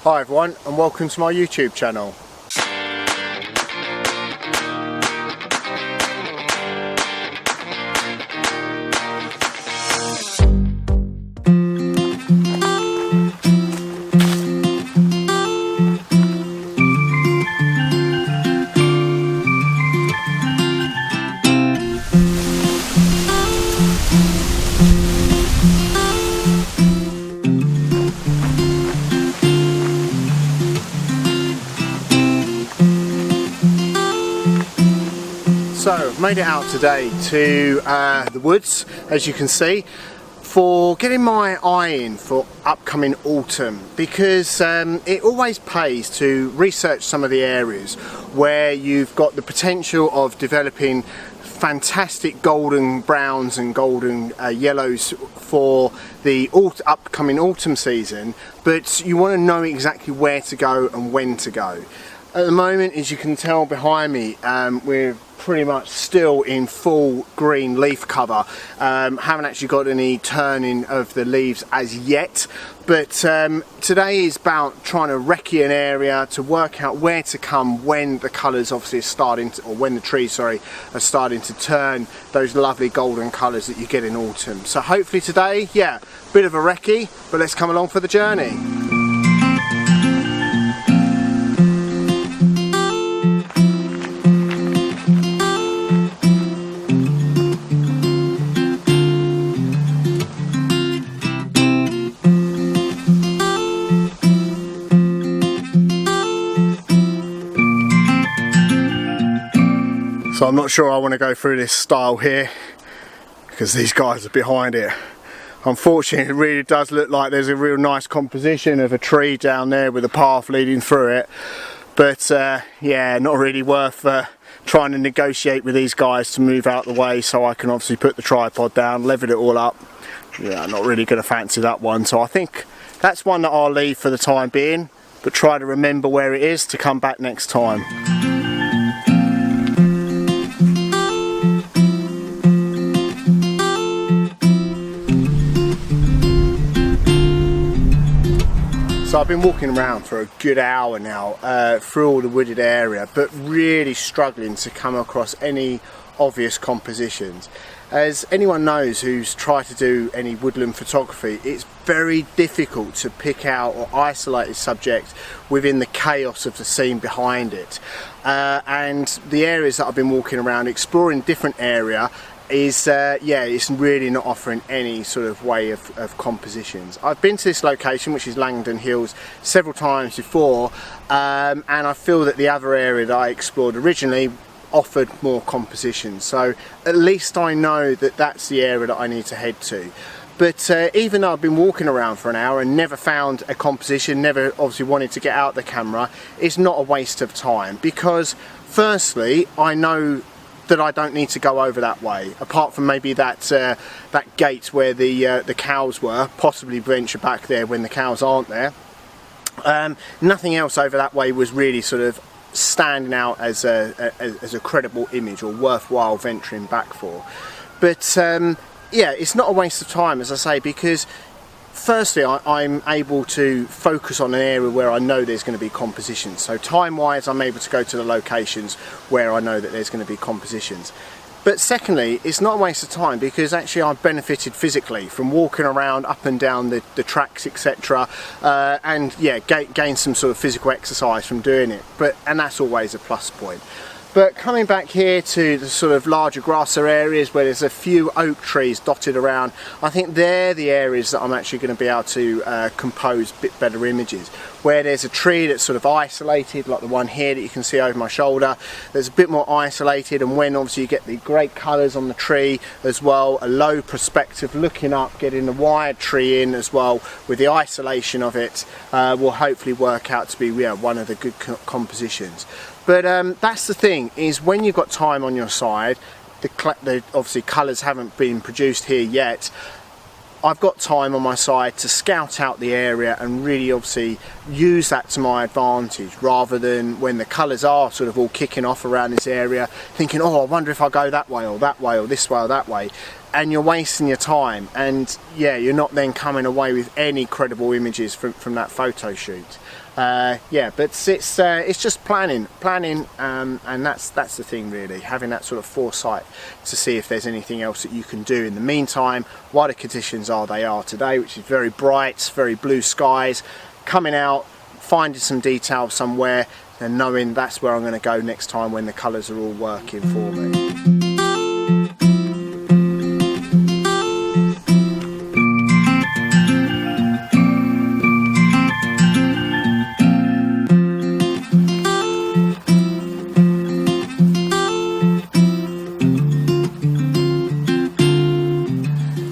Hi everyone and welcome to my YouTube channel. So I've made it out today to the woods, as you can see, for getting my eye in for upcoming autumn, because it always pays to research some of the areas where you've got the potential of developing fantastic golden browns and golden yellows for the upcoming autumn season, but you want to know exactly where to go and when to go. At the moment, as you can tell behind me, we're pretty much still in full green leaf cover. Haven't actually got any turning of the leaves as yet, but today is about trying to recce an area to work out where to come when the colours obviously are starting to, or when the trees, sorry, are starting to turn those lovely golden colours that you get in autumn. So hopefully today, yeah, bit of a recce, but let's come along for the journey. So I'm not sure I want to go through this style here because these guys are behind it. Unfortunately, it really does look like there's a real nice composition of a tree down there with a path leading through it. But yeah, not really worth trying to negotiate with these guys to move out the way so I can obviously put the tripod down, level it all up. Yeah, I'm not really going to fancy that one. So I think that's one that I'll leave for the time being, but try to remember where it is to come back next time. So I've been walking around for a good hour now through all the wooded area, but really struggling to come across any obvious compositions. As anyone knows who's tried to do any woodland photography, it's very difficult to pick out or isolate a subject within the chaos of the scene behind it. And the areas that I've been walking around, exploring different area, is yeah, it's really not offering any sort of way of compositions. I've been to this location, which is Langdon Hills, several times before, and I feel that the other area that I explored originally offered more compositions, so at least I know that that's the area that I need to head to. But even though I've been walking around for an hour and never found a composition, never obviously wanted to get out the camera, it's not a waste of time, because firstly I know that I don't need to go over that way, apart from maybe that that gate where the cows were. Possibly venture back there when the cows aren't there. Nothing else over that way was really sort of standing out as a credible image or worthwhile venturing back for. But yeah, it's not a waste of time, as I say, because firstly I'm able to focus on an area where I know there's going to be compositions. So time wise I'm able to go to the locations where I know that there's going to be compositions. But secondly, it's not a waste of time, because actually I've benefited physically from walking around up and down the tracks, etc. And yeah, gain some sort of physical exercise from doing it. And that's always a plus point. But coming back here to the sort of larger grasser areas where there's a few oak trees dotted around, I think they're the areas that I'm actually going to be able to compose a bit better images. Where there's a tree that's sort of isolated, like the one here that you can see over my shoulder, there's a bit more isolated, and when obviously you get the great colours on the tree as well, a low perspective looking up, getting the wide tree in as well with the isolation of it, will hopefully work out to be, yeah, one of the good compositions. But that's the thing, is when you've got time on your side, the obviously colours haven't been produced here yet, I've got time on my side to scout out the area and really obviously use that to my advantage, rather than when the colours are sort of all kicking off around this area thinking, oh, I wonder if I go that way or this way or that way. and you're wasting your time, and yeah, you're not then coming away with any credible images from that photo shoot. Yeah, but it's just planning, and that's the thing really, having that sort of foresight to see if there's anything else that you can do in the meantime while the conditions are they are today, which is very bright, very blue skies. Coming out, finding some detail somewhere, and knowing that's where I'm going to go next time when the colours are all working for me.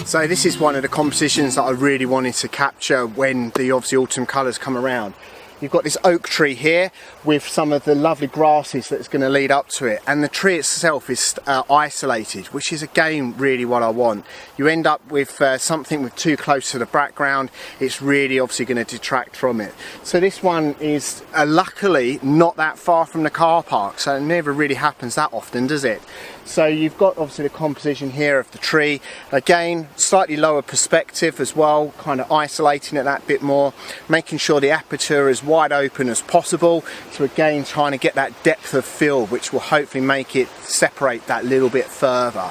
So this is one of the compositions that I really wanted to capture when the obviously autumn colours come around. You've got this oak tree here with some of the lovely grasses that's going to lead up to it, and the tree itself is isolated, which is again really what I want. You end up with something with too close to the background, it's really obviously going to detract from it. So this one is luckily not that far from the car park, so it never really happens that often, does it? So you've got obviously the composition here of the tree, again slightly lower perspective as well, kind of isolating it that bit more, making sure the aperture is wide open as possible, so again trying to get that depth of field which will hopefully make it separate that little bit further.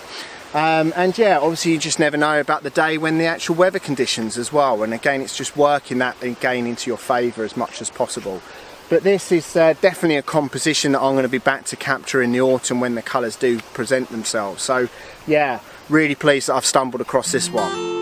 And yeah, obviously you just never know about the day when the actual weather conditions as well, and again it's just working that again into your favour as much as possible. But this is definitely a composition that I'm going to be back to capture in the autumn when the colours do present themselves. So yeah, really pleased that I've stumbled across this one.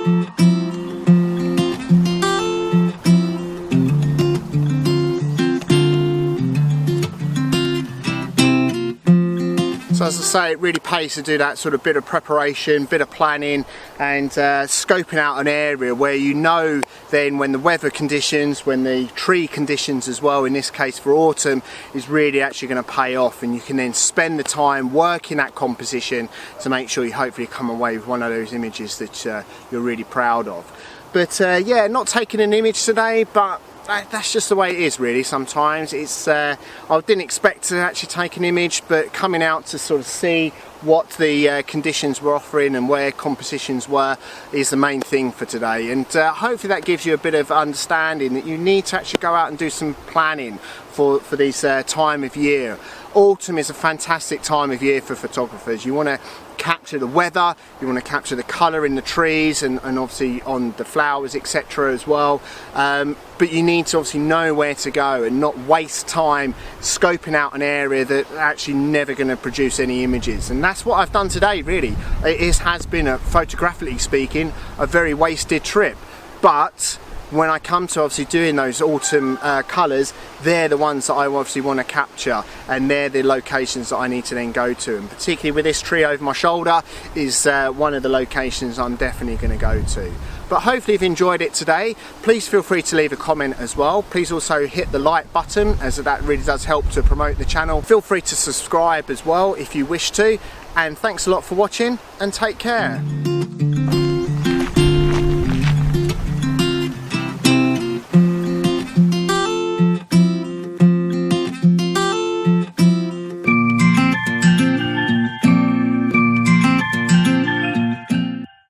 So as I say, it really pays to do that sort of bit of preparation, bit of planning, and scoping out an area where you know then when the weather conditions, when the tree conditions as well, in this case for autumn, is really actually going to pay off, and you can then spend the time working that composition to make sure you hopefully come away with one of those images that you're really proud of. But yeah, not taking an image today, but that's just the way it is really sometimes. It's I didn't expect to actually take an image, but coming out to sort of see what the conditions were offering and where compositions were is the main thing for today. And hopefully that gives you a bit of understanding that you need to actually go out and do some planning for this time of year. Autumn is a fantastic time of year for photographers. You want to capture the weather, you want to capture the colour in the trees and obviously on the flowers, etc. as well. But you need to obviously know where to go and not waste time scoping out an area that's actually never going to produce any images. And that's what I've done today really. It has been, photographically speaking, a very wasted trip. But when I come to obviously doing those autumn colours, they're the ones that I obviously want to capture, and they're the locations that I need to then go to, and particularly with this tree over my shoulder is one of the locations I'm definitely going to go to. But hopefully you've enjoyed it today. Please feel free to leave a comment as well. Please also hit the like button, as that really does help to promote the channel. Feel free to subscribe as well if you wish to, and thanks a lot for watching, and take care.